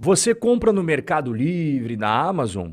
Você compra no Mercado Livre, na Amazon,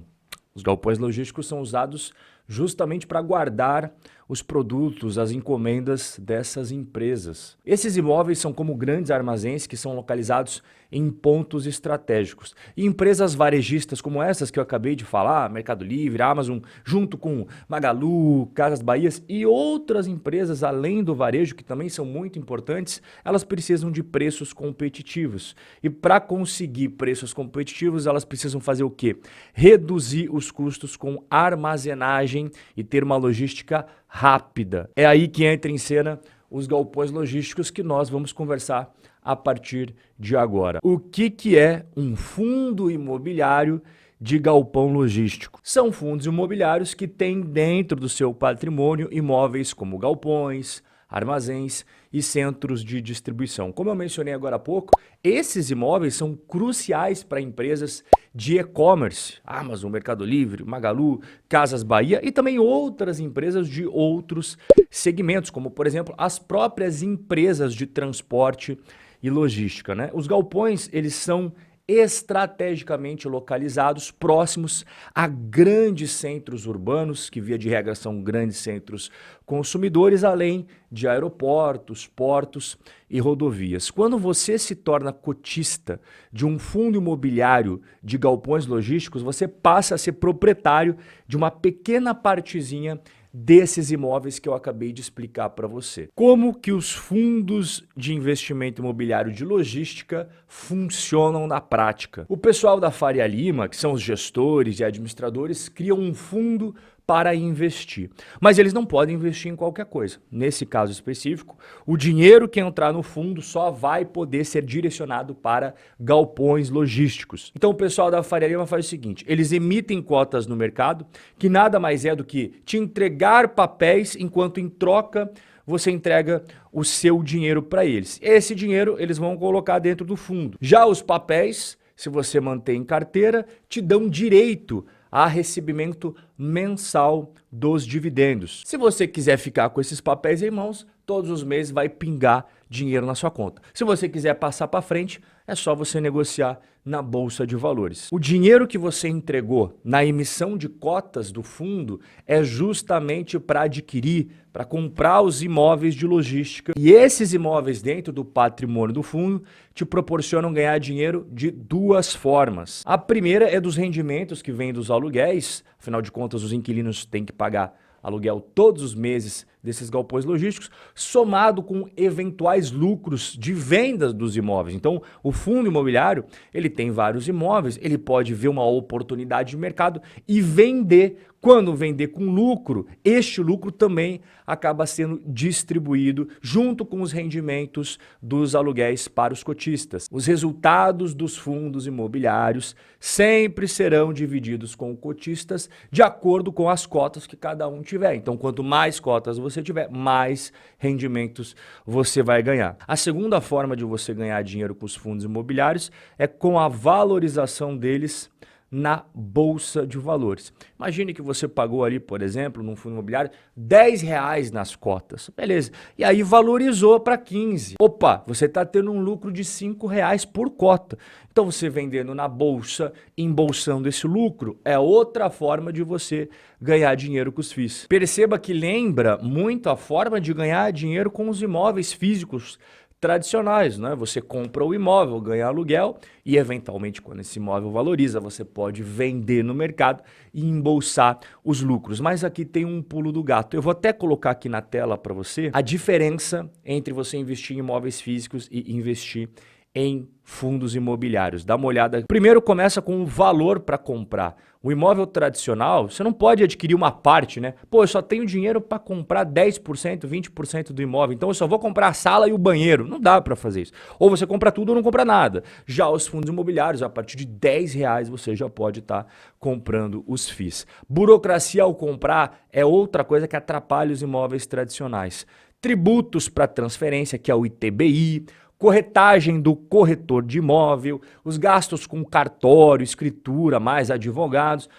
os galpões logísticos são usados justamente para guardar os produtos, as encomendas dessas empresas. Esses imóveis são como grandes armazéns que são localizados em pontos estratégicos. E empresas varejistas como essas que eu acabei de falar, Mercado Livre, Amazon, junto com Magalu, Casas Bahia e outras empresas além do varejo que também são muito importantes, elas precisam de preços competitivos. E para conseguir preços competitivos, elas precisam fazer o quê? Reduzir os custos com armazenagem e ter uma logística rápida. É aí que entra em cena os galpões logísticos que nós vamos conversar a partir de agora. O que é um fundo imobiliário de galpão logístico? São fundos imobiliários que têm dentro do seu patrimônio imóveis como galpões, armazéns e centros de distribuição. Como eu mencionei agora há pouco, esses imóveis são cruciais para empresas de e-commerce, Amazon, Mercado Livre, Magalu, Casas Bahia e também outras empresas de outros segmentos, como por exemplo as próprias empresas de transporte e logística, né? Os galpões, eles são estrategicamente localizados próximos a grandes centros urbanos, que via de regra são grandes centros consumidores, além de aeroportos, portos e rodovias. Quando você se torna cotista de um fundo imobiliário de galpões logísticos, você passa a ser proprietário de uma pequena partezinha desses imóveis que eu acabei de explicar para você. Como que os fundos de investimento imobiliário de logística funcionam na prática? O pessoal da Faria Lima, que são os gestores e administradores, criam um fundo para investir. Mas eles não podem investir em qualquer coisa. Nesse caso específico, o dinheiro que entrar no fundo só vai poder ser direcionado para galpões logísticos. Então o pessoal da Faria Lima faz o seguinte, eles emitem cotas no mercado, que nada mais é do que te entregar papéis, enquanto em troca você entrega o seu dinheiro para eles. Esse dinheiro eles vão colocar dentro do fundo. Já os papéis, se você mantém em carteira, te dão direito a recebimento mensal dos dividendos. Se você quiser ficar com esses papéis em mãos, todos os meses vai pingar dinheiro na sua conta. Se você quiser passar para frente, é só você negociar na Bolsa de Valores. O dinheiro que você entregou na emissão de cotas do fundo é justamente para adquirir, para comprar os imóveis de logística. E esses imóveis dentro do patrimônio do fundo te proporcionam ganhar dinheiro de duas formas. A primeira é dos rendimentos que vêm dos aluguéis, afinal de contas os inquilinos têm que pagar aluguel todos os meses desses galpões logísticos, somado com eventuais lucros de vendas dos imóveis. Então, o fundo imobiliário, ele tem vários imóveis, ele pode ver uma oportunidade de mercado e vender. Quando vender com lucro, este lucro também acaba sendo distribuído junto com os rendimentos dos aluguéis para os cotistas. Os resultados dos fundos imobiliários sempre serão divididos com cotistas de acordo com as cotas que cada um tiver. Então, quanto mais cotas você tiver, mais rendimentos você vai ganhar. A segunda forma de você ganhar dinheiro com os fundos imobiliários é com a valorização deles na Bolsa de Valores. Imagine que você pagou ali, por exemplo, num fundo imobiliário, R$10 nas cotas. Beleza. E aí valorizou para 15. Opa, você está tendo um lucro de R$5 por cota. Então você vendendo na Bolsa, embolsando esse lucro, é outra forma de você ganhar dinheiro com os FIIs. Perceba que lembra muito a forma de ganhar dinheiro com os imóveis físicos tradicionais, né? Você compra o imóvel, ganha aluguel e eventualmente quando esse imóvel valoriza, você pode vender no mercado e embolsar os lucros. Mas aqui tem um pulo do gato. Eu vou até colocar aqui na tela para você a diferença entre você investir em imóveis físicos e investir em fundos imobiliários. Dá uma olhada. Primeiro começa com o valor para comprar. O imóvel tradicional, você não pode adquirir uma parte, né? Pô, eu só tenho dinheiro para comprar 10%, 20% do imóvel, então eu só vou comprar a sala e o banheiro. Não dá para fazer isso. Ou você compra tudo ou não compra nada. Já os fundos imobiliários, a partir de R$10 você já pode estar comprando os FIIs. Burocracia ao comprar é outra coisa que atrapalha os imóveis tradicionais. Tributos para transferência, que é o ITBI, corretagem do corretor de imóvel, os gastos com cartório, escritura, mais advogados,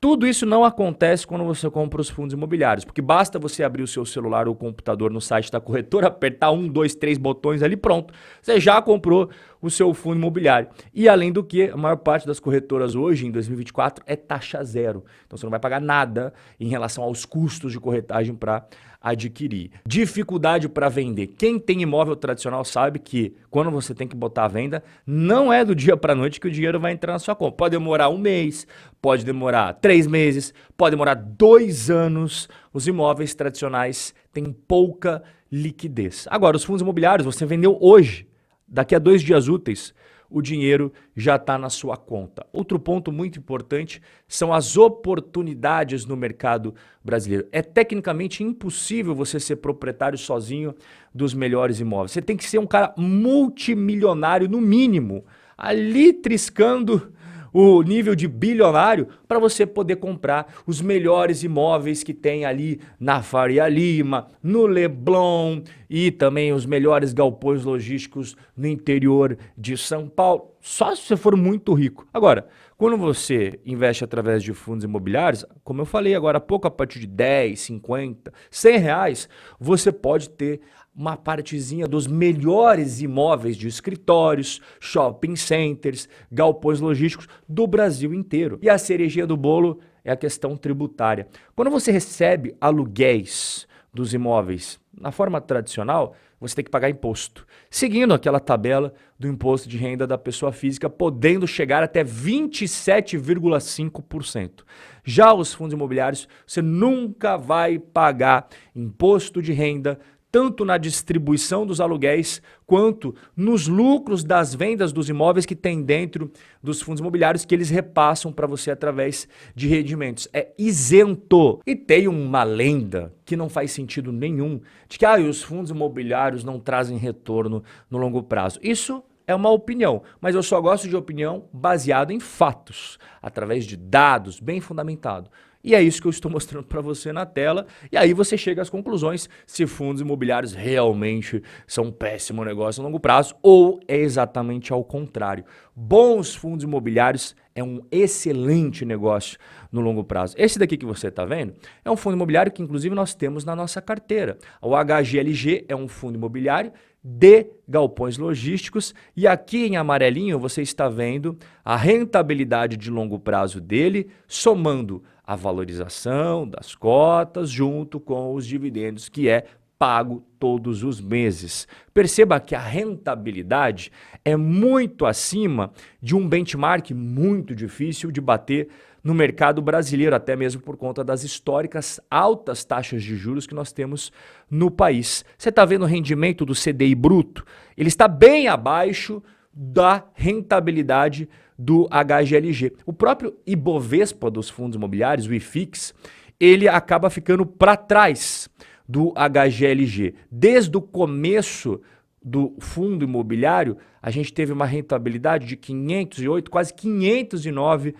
Tudo isso não acontece quando você compra os fundos imobiliários, porque basta você abrir o seu celular ou computador no site da corretora, apertar 1, 2, 3 botões ali, pronto. Você já comprou o seu fundo imobiliário. E além do que, a maior parte das corretoras hoje, em 2024, é taxa zero. Então você não vai pagar nada em relação aos custos de corretagem para adquirir. Dificuldade para vender. Quem tem imóvel tradicional sabe que quando você tem que botar à venda, não é do dia para a noite que o dinheiro vai entrar na sua conta. Pode demorar um mês, pode demorar 3 meses, pode demorar 2 anos. Os imóveis tradicionais têm pouca liquidez. Agora, os fundos imobiliários, você vendeu hoje, daqui a 2 dias úteis, o dinheiro já está na sua conta. Outro ponto muito importante são as oportunidades no mercado brasileiro. É tecnicamente impossível você ser proprietário sozinho dos melhores imóveis. Você tem que ser um cara multimilionário, no mínimo, ali triscando o nível de bilionário para você poder comprar os melhores imóveis que tem ali na Faria Lima, no Leblon e também os melhores galpões logísticos no interior de São Paulo. Só se você for muito rico. Agora, quando você investe através de fundos imobiliários, como eu falei agora há pouco, a partir de 10, 50, 100 reais, você pode ter uma partezinha dos melhores imóveis de escritórios, shopping centers, galpões logísticos do Brasil inteiro. E a cerejinha do bolo é a questão tributária. Quando você recebe aluguéis dos imóveis na forma tradicional, você tem que pagar imposto, seguindo aquela tabela do imposto de renda da pessoa física, podendo chegar até 27,5%. Já os fundos imobiliários, você nunca vai pagar imposto de renda, tanto na distribuição dos aluguéis, quanto nos lucros das vendas dos imóveis que tem dentro dos fundos imobiliários, que eles repassam para você através de rendimentos. É isento. E tem uma lenda que não faz sentido nenhum, de que os fundos imobiliários não trazem retorno no longo prazo. Isso é uma opinião, mas eu só gosto de opinião baseada em fatos, através de dados bem fundamentados. E é isso que eu estou mostrando para você na tela. E aí você chega às conclusões se fundos imobiliários realmente são um péssimo negócio a longo prazo ou é exatamente ao contrário. Bons fundos imobiliários é um excelente negócio no longo prazo. Esse daqui que você está vendo é um fundo imobiliário que inclusive nós temos na nossa carteira. O HGLG é um fundo imobiliário de galpões logísticos e aqui em amarelinho você está vendo a rentabilidade de longo prazo dele, somando a valorização das cotas junto com os dividendos que é pago todos os meses. Perceba que a rentabilidade é muito acima de um benchmark muito difícil de bater no mercado brasileiro, até mesmo por conta das históricas altas taxas de juros que nós temos no país. Você está vendo o rendimento do CDI bruto? Ele está bem abaixo da rentabilidade do HGLG. O próprio Ibovespa dos fundos imobiliários, o IFIX, ele acaba ficando para trás do HGLG. Desde o começo do fundo imobiliário, a gente teve uma rentabilidade de 508, quase 509%.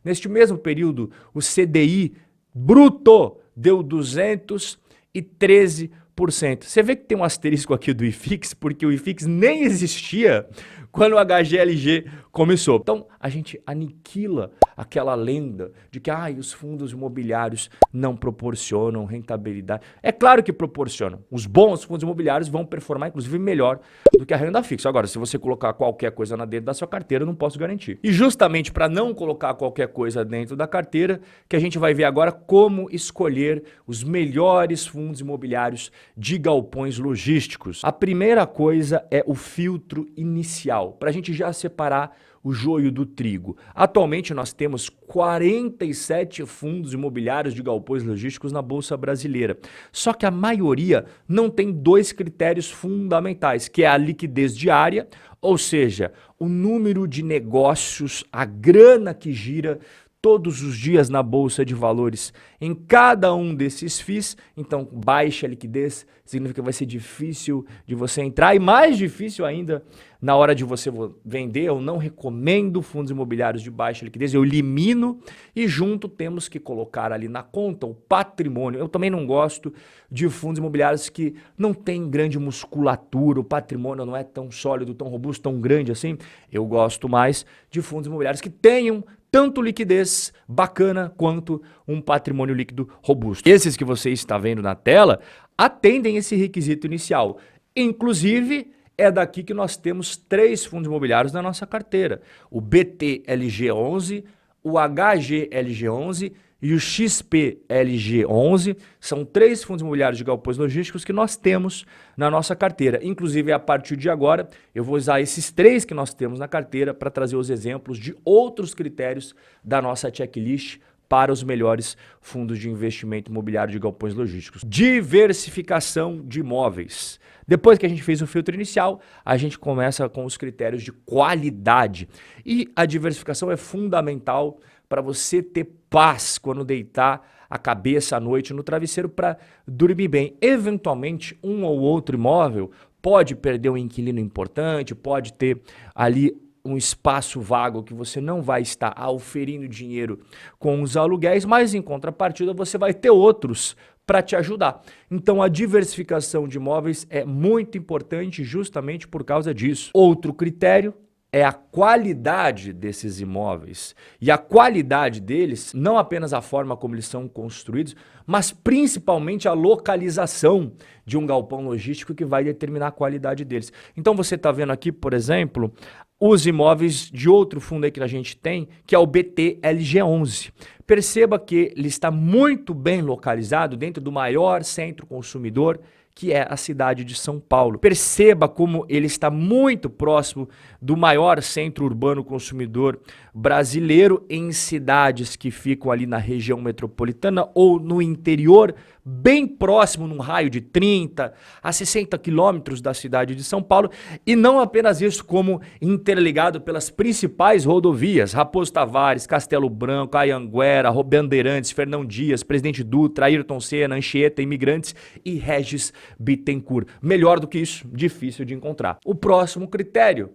Neste mesmo período, o CDI bruto deu 213%. Você vê que tem um asterisco aqui do IFIX, porque o IFIX nem existia quando o HGLG começou. Então, a gente aniquila aquela lenda de que os fundos imobiliários não proporcionam rentabilidade. É claro que proporcionam. Os bons fundos imobiliários vão performar, inclusive, melhor do que a renda fixa. Agora, se você colocar qualquer coisa dentro da sua carteira, eu não posso garantir. E justamente para não colocar qualquer coisa dentro da carteira, que a gente vai ver agora como escolher os melhores fundos imobiliários de galpões logísticos. A primeira coisa é o filtro inicial, para a gente já separar o joio do trigo. Atualmente nós temos 47 fundos imobiliários de galpões logísticos na Bolsa Brasileira. Só que a maioria não tem 2 critérios fundamentais, que é a liquidez diária, ou seja, o número de negócios, a grana que gira todos os dias na Bolsa de Valores em cada um desses FIIs. Então, baixa liquidez significa que vai ser difícil de você entrar e mais difícil ainda na hora de você vender. Eu não recomendo fundos imobiliários de baixa liquidez, eu elimino e junto temos que colocar ali na conta o patrimônio. Eu também não gosto de fundos imobiliários que não têm grande musculatura, o patrimônio não é tão sólido, tão robusto, tão grande assim. Eu gosto mais de fundos imobiliários que tenham tanto liquidez bacana quanto um patrimônio líquido robusto. Esses que você está vendo na tela atendem esse requisito inicial. Inclusive, é daqui que nós temos 3 fundos imobiliários na nossa carteira. O BTLG11, o HGLG11 e o XPLG11 são 3 fundos imobiliários de galpões logísticos que nós temos na nossa carteira. Inclusive, a partir de agora, eu vou usar esses 3 que nós temos na carteira para trazer os exemplos de outros critérios da nossa checklist para os melhores fundos de investimento imobiliário de galpões logísticos. Diversificação de imóveis. Depois que a gente fez o filtro inicial, a gente começa com os critérios de qualidade. E a diversificação é fundamental para você ter paz quando deitar a cabeça à noite no travesseiro para dormir bem. Eventualmente, um ou outro imóvel pode perder um inquilino importante, pode ter ali um espaço vago que você não vai estar auferindo dinheiro com os aluguéis, mas em contrapartida você vai ter outros para te ajudar. Então a diversificação de imóveis é muito importante justamente por causa disso. Outro critério é a qualidade desses imóveis. E a qualidade deles, não apenas a forma como eles são construídos, mas principalmente a localização de um galpão logístico que vai determinar a qualidade deles. Então você está vendo aqui, por exemplo, os imóveis de outro fundo aí que a gente tem, que é o BTLG11. Perceba que ele está muito bem localizado dentro do maior centro consumidor, que é a cidade de São Paulo. Perceba como ele está muito próximo do maior centro urbano consumidor brasileiro, em cidades que ficam ali na região metropolitana ou no interior, bem próximo, num raio de 30 a 60 quilômetros da cidade de São Paulo, e não apenas isso, como interligado pelas principais rodovias, Raposo Tavares, Castelo Branco, Anhanguera, Bandeirantes, Fernão Dias, Presidente Dutra, Ayrton Senna, Anchieta, Imigrantes e Regis Bittencourt. Melhor do que isso, difícil de encontrar. O próximo critério: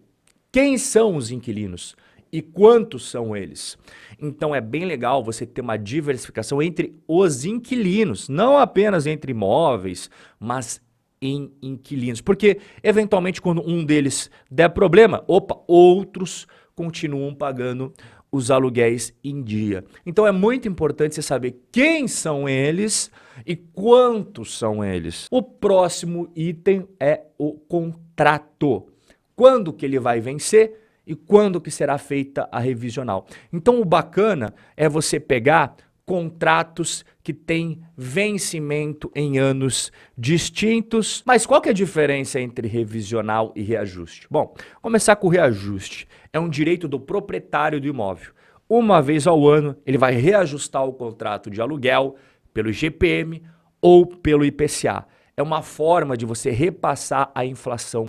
quem são os inquilinos? E quantos são eles? Então é bem legal você ter uma diversificação entre os inquilinos, não apenas entre imóveis, mas em inquilinos. Porque, eventualmente, quando um deles der problema, outros continuam pagando os aluguéis em dia. Então é muito importante você saber quem são eles e quantos são eles. O próximo item é o contrato. Quando que ele vai vencer e quando que será feita a revisional. Então o bacana é você pegar contratos que têm vencimento em anos distintos. Mas qual que é a diferença entre revisional e reajuste? Bom, começar com o reajuste. É um direito do proprietário do imóvel. Uma vez ao ano, ele vai reajustar o contrato de aluguel pelo IGPM ou pelo IPCA. É uma forma de você repassar a inflação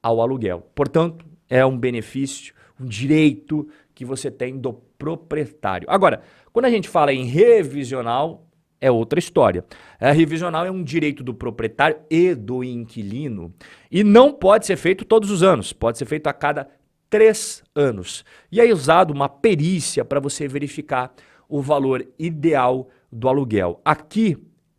ao aluguel. Portanto, é um benefício, um direito que você tem do proprietário. Agora, quando a gente fala em revisional, é outra história. A revisional é um direito do proprietário e do inquilino e não pode ser feito todos os anos, pode ser feito a cada 3 anos. E é usado uma perícia para você verificar o valor ideal do aluguel. Aqui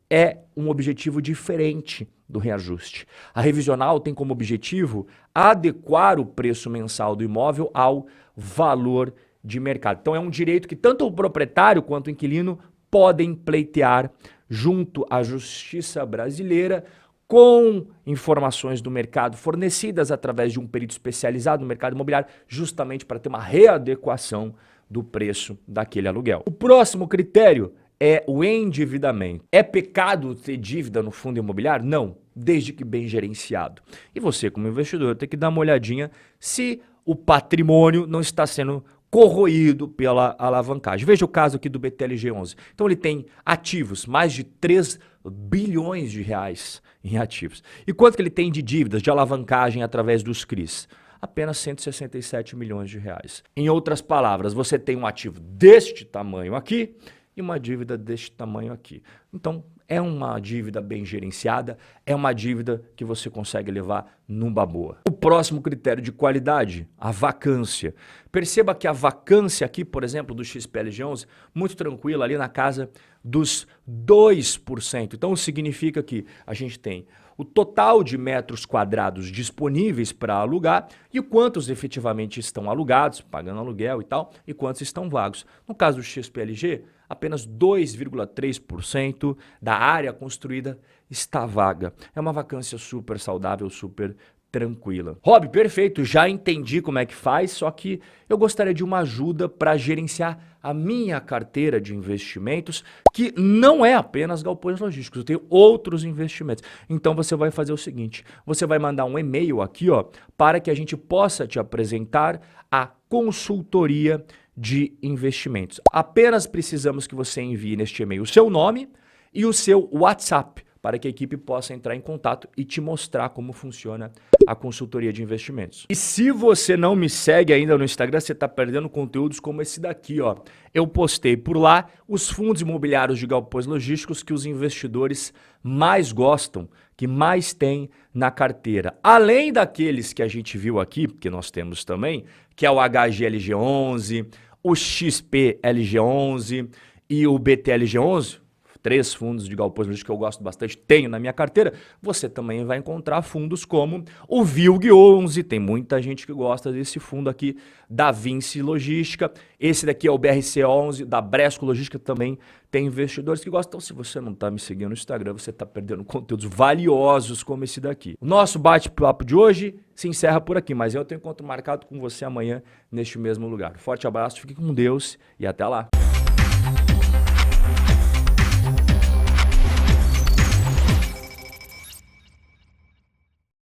é um objetivo diferente do reajuste. A revisional tem como objetivo adequar o preço mensal do imóvel ao valor de mercado. Então é um direito que tanto o proprietário quanto o inquilino podem pleitear junto à Justiça Brasileira com informações do mercado fornecidas através de um perito especializado no mercado imobiliário, justamente para ter uma readequação do preço daquele aluguel. O próximo critério é o endividamento. É pecado ter dívida no fundo imobiliário? Não, desde que bem gerenciado. E você, como investidor, tem que dar uma olhadinha se o patrimônio não está sendo corroído pela alavancagem. Veja o caso aqui do BTLG11. Então ele tem ativos, mais de 3 bilhões de reais em ativos. E quanto que ele tem de dívidas, de alavancagem através dos CRIs? Apenas 167 milhões de reais. Em outras palavras, você tem um ativo deste tamanho aqui e uma dívida deste tamanho aqui. Então, é uma dívida bem gerenciada, é uma dívida que você consegue levar numa boa. O próximo critério de qualidade, a vacância. Perceba que a vacância aqui, por exemplo, do XPLG11, muito tranquila, ali na casa dos 2%. Então significa que a gente tem o total de metros quadrados disponíveis para alugar e quantos efetivamente estão alugados, pagando aluguel e tal, e quantos estão vagos. No caso do XPLG, apenas 2,3% da área construída está vaga. É uma vacância super saudável, super tranquila. Rob, perfeito, já entendi como é que faz, só que eu gostaria de uma ajuda para gerenciar a minha carteira de investimentos, que não é apenas galpões logísticos, eu tenho outros investimentos. Então você vai fazer o seguinte, você vai mandar um e-mail aqui, ó, para que a gente possa te apresentar a consultoria de investimentos. Apenas precisamos que você envie neste e-mail o seu nome e o seu WhatsApp, para que a equipe possa entrar em contato e te mostrar como funciona a consultoria de investimentos. E se você não me segue ainda no Instagram, você está perdendo conteúdos como esse daqui, ó. Eu postei por lá os fundos imobiliários de galpões logísticos que os investidores mais gostam, que mais tem na carteira. Além daqueles que a gente viu aqui, que nós temos também, que é o HGLG11, o XPLG11 e o BTLG11, 3 fundos de galpões logísticos que eu gosto bastante, tenho na minha carteira, você também vai encontrar fundos como o VILG 11, tem muita gente que gosta desse fundo aqui, da Vinci Logística, esse daqui é o BRC 11, da Bresco Logística, também tem investidores que gostam. Então, se você não está me seguindo no Instagram, você está perdendo conteúdos valiosos como esse daqui. O nosso bate-papo de hoje se encerra por aqui, mas eu tenho encontro marcado com você amanhã neste mesmo lugar. Forte abraço, fique com Deus e até lá.